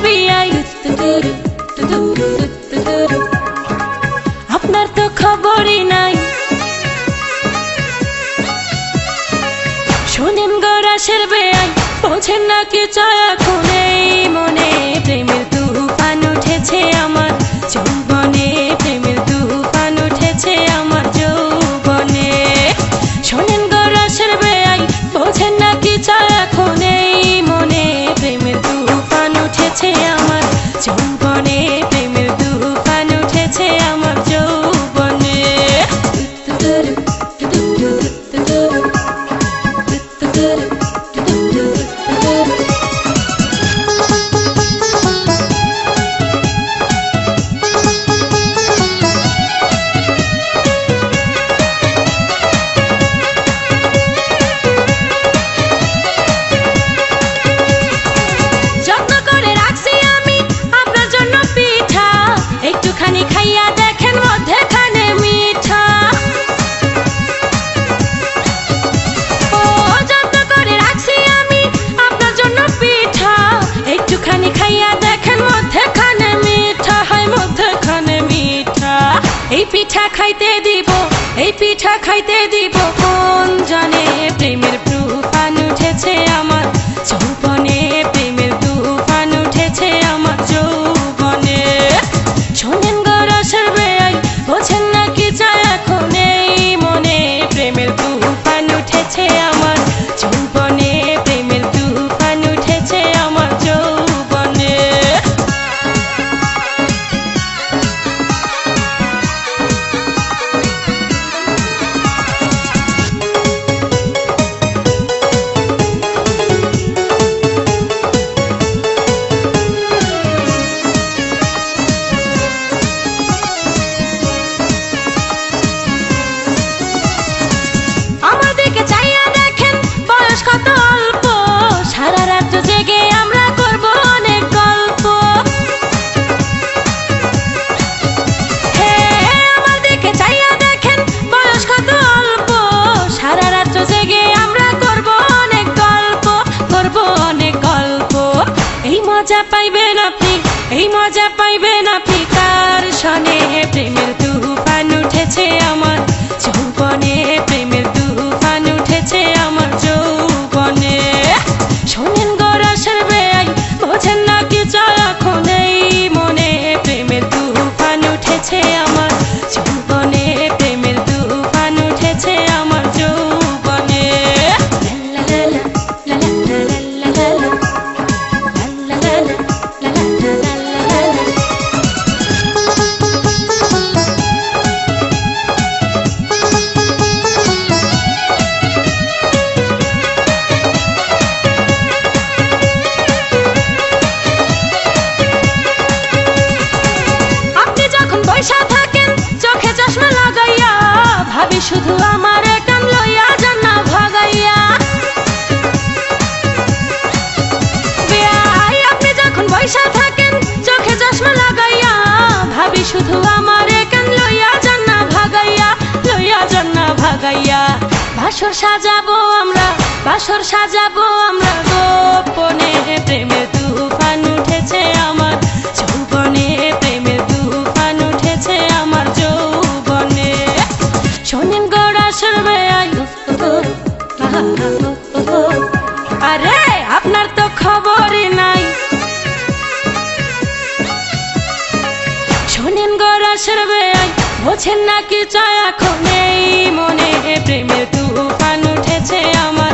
বিয়াই আপনার তো খবরই নাই। শোনেন গো রাসের বেয়াই, বোঝেন না কি চায় এখন এই মনে। প্রেমের তুফান উঠেছে আমার যৌবনে, প্রেমের তুফান উঠেছে আমার যৌবনে। শোনেন গো রাসের বেয়াই, বোঝেন না কি চায় এখন এই মনে। প্রেমের তুফান উঠেছে আমার যৌবনে, প্রেমের তুফান উঠেছে আমার যৌবনে। একটুখানি খাইয়া দেখেন মধ্যেখানে মিঠা। ও যত্ন করে রাখছি আমি আপনার জন্য পিঠা, একটুখানি খাইয়া দেখেন মধ্যেখানে মিঠা, হয় মধ্যেখানে মিঠা। এই পিঠা খাইতে দিব, এই পিঠা খাইতে দিব কোন জানে। প্রেমের তুফান উঠেছে আমার যৌবনে, প্রেমের তুফান উঠেছে আমার যৌবনে। শোনেন গো রাসের বেয়াই, বোঝেন না কি চায় এখন এই মনে। প্রেমের তুফান উঠেছে আমার যৌবনে, প্রেমের তুফান উঠেছে আমার যৌবনে। কত অল্প, সারা রাত জেগে আমরা করব অনেক গল্প। আমার দিকে চাইয়া দেখেন বয়স কত অল্প, সারা রাত জেগে আমরা করব অনেক গল্প, করব অনেক গল্প। এই মজা পাইবেন আপনি, এই মজা পাইবেন আপনি কার শোনে। প্রেমের তুফান উঠেছে আমার যৌবনে, প্রেমের তুফান উঠেছে আমার যৌবনে। শোনেন গো রাসের বেয়াই, বোঝেন না কি চায় এখন এই মনে। প্রেমের তুফান উঠেছে আমার যৌবনে, প্রেমের তুফান উঠেছে আমার যৌবনে। চোখে চশমা লাগাইয়া ভাবি শুধু আমার কান লইয়া যান না ভাগাইয়া। বেয়াই আপনি যখন বৈশা থাকেন চোখে চশমা লাগাইয়া ভাবি শুধু আমার কান লইয়া যান না ভাগাইয়া, লইয়া যান না ভাগাইয়া। বাসর সাজাবো আমরা, বাসর সাজাবো আমরা গোপনে। প্রেমের তুফান উঠেছে আমার যৌবনে, প্রেমের তুফান উঠেছে আমার যৌবনে। শোনেন গো রাসের বেয়াই, আরে আপনার তো খবরই নাই। শোনেন গো রাসের বেয়াই, বোঝেন না কি চায় এখন এই মনে। প্রেমের তুফান উঠেছে আমার